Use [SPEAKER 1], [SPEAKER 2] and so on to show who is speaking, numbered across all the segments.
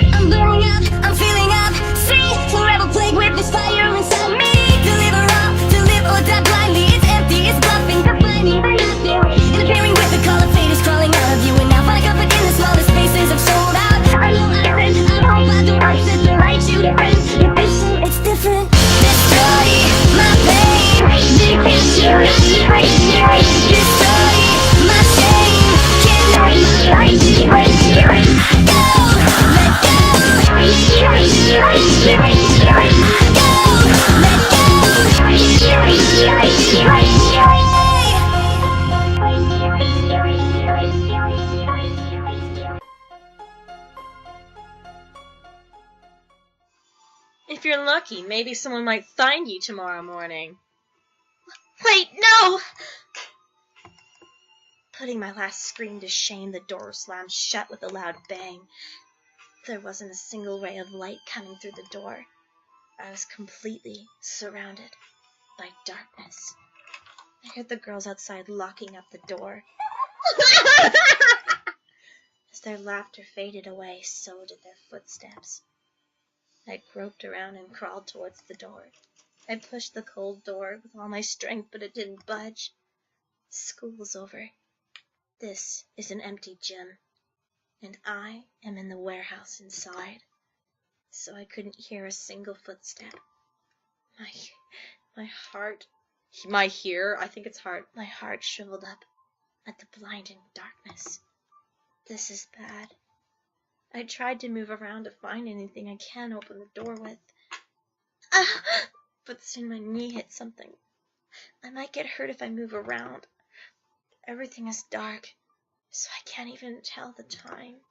[SPEAKER 1] I'm burning up, I'm feeling up. Free, forever plagued with this fire inside me. Deliver all, to live or die blindly. It's empty, it's bluffing to find me. But not you. Interfering with the call of fate is crawling out of you. And now find comfort in the smallest spaces I've sold out. I know I sense, I hope I don't upset the light you different. It's different. Destroy my pain. They can't hear it. Destroy my shame. Can't know my life. Go, let go.
[SPEAKER 2] If you're lucky, maybe someone might find you tomorrow morning. Wait, no! Putting my last scream to shame, the door slammed shut with a loud bang. There wasn't a single ray of light coming through the door. I was completely surrounded by darkness. I heard the girls outside locking up the door. As their laughter faded away, so did their footsteps. I groped around and crawled towards the door. I pushed the cold door with all my strength, but it didn't budge. School's over. This is an empty gym, and I am in the warehouse inside, so I couldn't hear a single footstep. My heart shriveled up at the blinding darkness. This is bad. I tried to move around to find anything I can open the door with. But soon my knee hit something. I might get hurt if I move around. Everything is dark, so I can't even tell the time.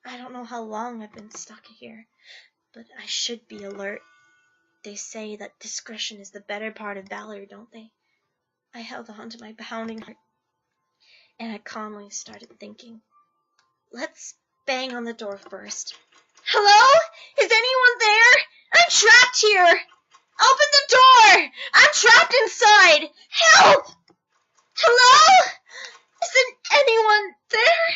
[SPEAKER 2] I don't know how long I've been stuck here, but I should be alert. They say that discretion is the better part of valor, don't they? I held on to my pounding heart, and I calmly started thinking. Let's bang on the door first. Hello? Is anyone there? I'm trapped here! Open the door! I'm trapped inside! Help! Hello? Isn't anyone there?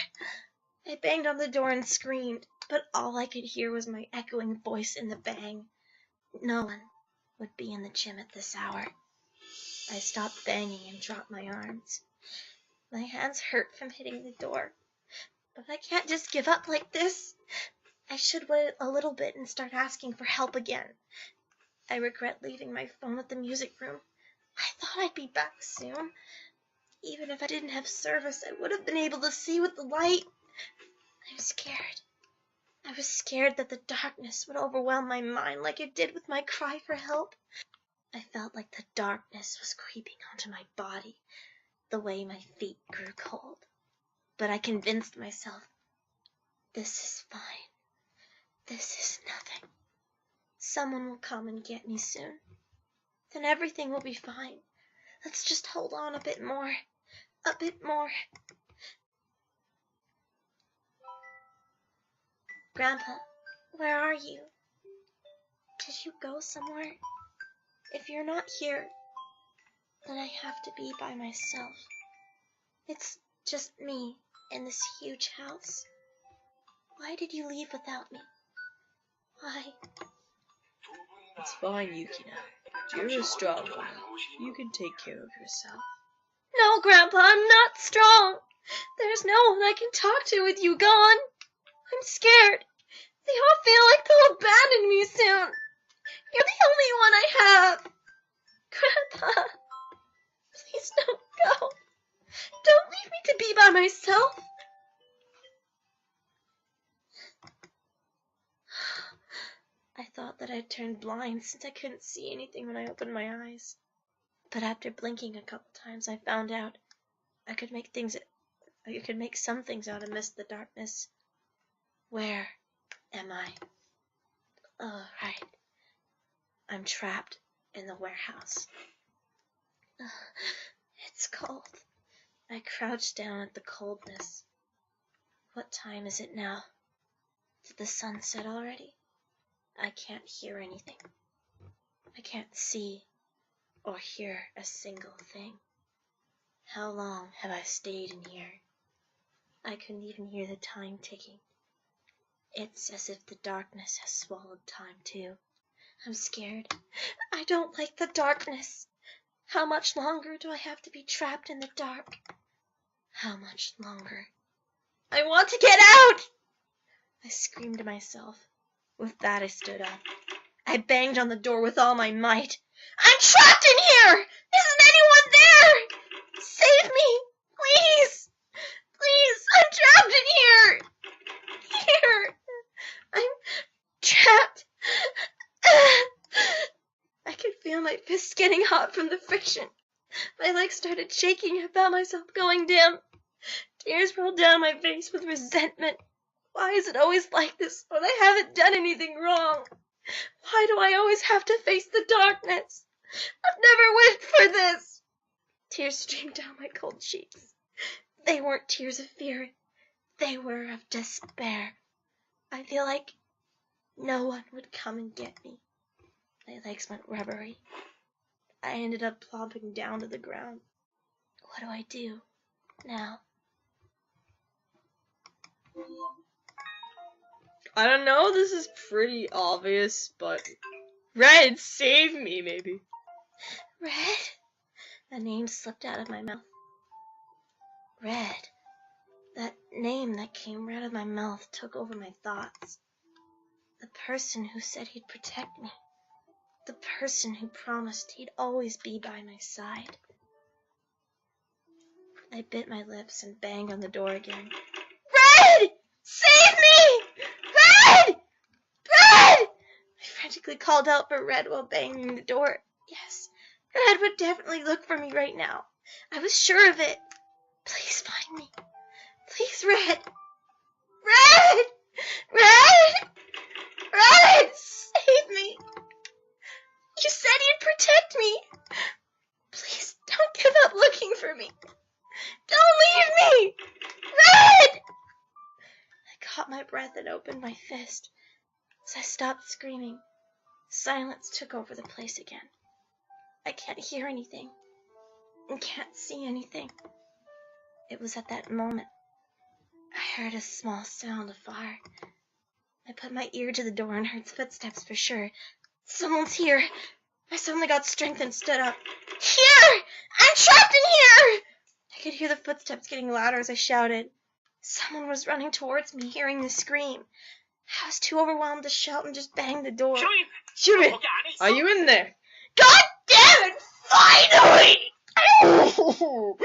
[SPEAKER 2] I banged on the door and screamed, but all I could hear was my echoing voice in the bang. No one would be in the gym at this hour. I stopped banging and dropped my arms. My hands hurt from hitting the door, but I can't just give up like this. I should wait a little bit and start asking for help again. I regret leaving my phone at the music room. I thought I'd be back soon. Even if I didn't have service, I would have been able to see with the light. I'm scared. I was scared that the darkness would overwhelm my mind like it did with my cry for help. I felt like the darkness was creeping onto my body, the way my feet grew cold. But I convinced myself, this is fine. This is nothing. Someone will come and get me soon. Then everything will be fine. Let's just hold on a bit more. A bit more. Grandpa, where are you? Did you go somewhere? If you're not here, then I have to be by myself. It's just me in this huge house. Why did you leave without me? Why?
[SPEAKER 3] It's fine, Yukina. You're a strong woman. You can take care of yourself.
[SPEAKER 2] No, Grandpa, I'm not strong. There's no one I can talk to with you gone. I'm scared. They all feel like they'll abandon me soon. You're the only one I have. Grandpa, please don't go. Don't leave me to be by myself. I thought that I'd turned blind since I couldn't see anything when I opened my eyes. But after blinking a couple times, I found out I could make some things out amidst the darkness. Where am I? Oh, right. I'm trapped in the warehouse. It's cold. I crouched down at the coldness. What time is it now? Did the sun set already? I can't hear anything. I can't see or hear a single thing. How long have I stayed in here? I couldn't even hear the time ticking. It's as if the darkness has swallowed time too. I'm scared. I don't like the darkness. How much longer do I have to be trapped in the dark? How much longer? I want to get out! I screamed to myself. With that, I stood up. I banged on the door with all my might. I'm trapped in here! Isn't anyone there? Save me! Please! Please! I'm trapped in here! Here! I'm trapped. I could feel my fists getting hot from the friction. My legs started shaking. I felt myself going dim. Tears rolled down my face with resentment. Why is it always like this when I haven't done anything wrong? Why do I always have to face the darkness? I've never wished for this. Tears streamed down my cold cheeks. They weren't tears of fear. They were of despair. I feel like no one would come and get me. My legs went rubbery. I ended up plopping down to the ground. What do I do now?
[SPEAKER 3] I don't know, this is pretty obvious, but Red, save me, maybe.
[SPEAKER 2] Red? A name slipped out of my mouth. Red. That name that came right out of my mouth took over my thoughts. The person who said he'd protect me. The person who promised he'd always be by my side. I bit my lips and banged on the door again. Red! Save me! Red! Red! I frantically called out for Red while banging the door. Yes, Red would definitely look for me right now. I was sure of it. Please find me. Please, Red. Red! Red! Red! Save me. You said you'd protect me. Please don't give up looking for me. Don't leave me. Red! I caught my breath and opened my fist. As I stopped screaming, silence took over the place again. I can't hear anything and can't see anything. It was at that moment I heard a small sound afar. I put my ear to the door and heard footsteps for sure. Someone's here. I suddenly got strength and stood up. Here! I'm trapped in here! I could hear the footsteps getting louder as I shouted. Someone was running towards me, hearing the scream. I was too overwhelmed to shout and just banged the door.
[SPEAKER 3] Cheritz, are you in there?
[SPEAKER 2] God damn it! Finally!
[SPEAKER 3] Oh,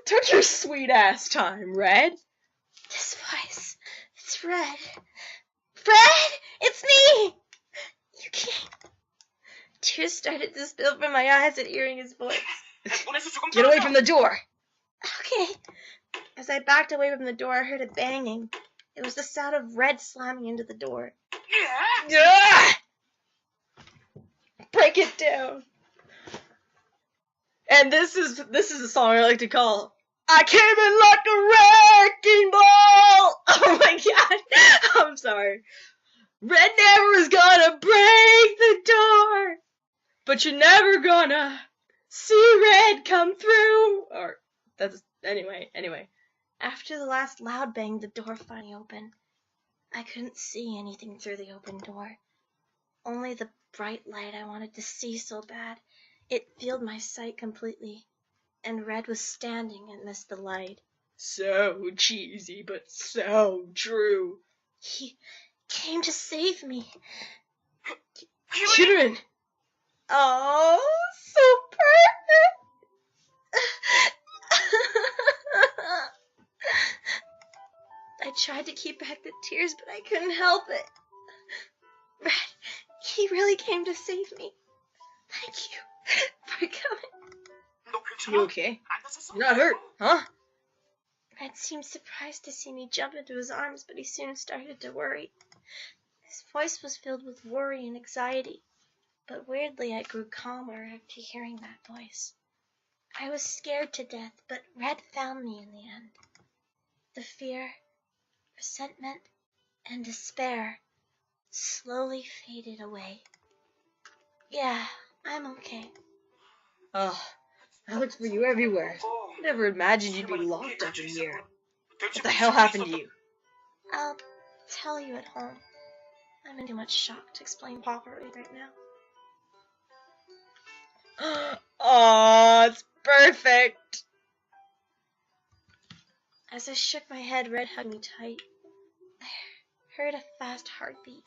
[SPEAKER 3] took your sweet ass time, Red.
[SPEAKER 2] This voice. It's Red. Red! It's me! You can't. Tears started to spill from my eyes at hearing his voice.
[SPEAKER 3] Get away from the door.
[SPEAKER 2] Okay. As I backed away from the door, I heard a banging. It was the sound of Red slamming into the door.
[SPEAKER 3] Yeah! Break it down. And this is a song I like to call I Came in Like a Wrecking Ball. Oh my god. I'm sorry. Red never is gonna break the door, but you're never gonna see Red come through. Or that's anyway.
[SPEAKER 2] After the last loud bang, the door finally opened. I couldn't see anything through the open door. Only the bright light I wanted to see so bad. It filled my sight completely, and Red was standing amidst the light.
[SPEAKER 3] So cheesy, but so true.
[SPEAKER 2] He came to save me.
[SPEAKER 3] Children!
[SPEAKER 2] Oh, so perfect! I tried to keep back the tears, but I couldn't help it. Red, he really came to save me. Thank you for coming.
[SPEAKER 3] You okay? You're not hurt, huh?
[SPEAKER 2] Red seemed surprised to see me jump into his arms, but he soon started to worry. His voice was filled with worry and anxiety, but weirdly I grew calmer after hearing that voice. I was scared to death, but Red found me in the end. The fear, resentment, and despair slowly faded away. Yeah, I'm okay.
[SPEAKER 3] Ugh, I looked for you everywhere. Never imagined you'd be locked up in here. What the hell happened to you?
[SPEAKER 2] I'll tell you at home. I'm in too much shock to explain properly right now.
[SPEAKER 3] Oh, it's perfect.
[SPEAKER 2] As I shook my head, Red hugged me tight. I heard a fast heartbeat,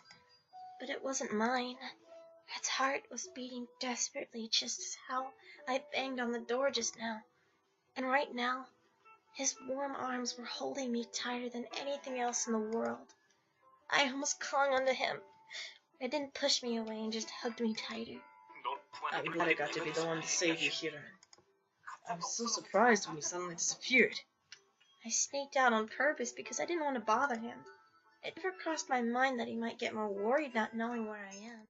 [SPEAKER 2] but it wasn't mine. Red's heart was beating desperately, just as how I banged on the door just now. And right now, his warm arms were holding me tighter than anything else in the world. I almost clung onto him. Red didn't push me away and just hugged me tighter.
[SPEAKER 3] I'm glad I got to be the one to save you, Hira. I was so surprised when you suddenly disappeared.
[SPEAKER 2] I sneaked out on purpose because I didn't want to bother him. It never crossed my mind that he might get more worried not knowing where I am.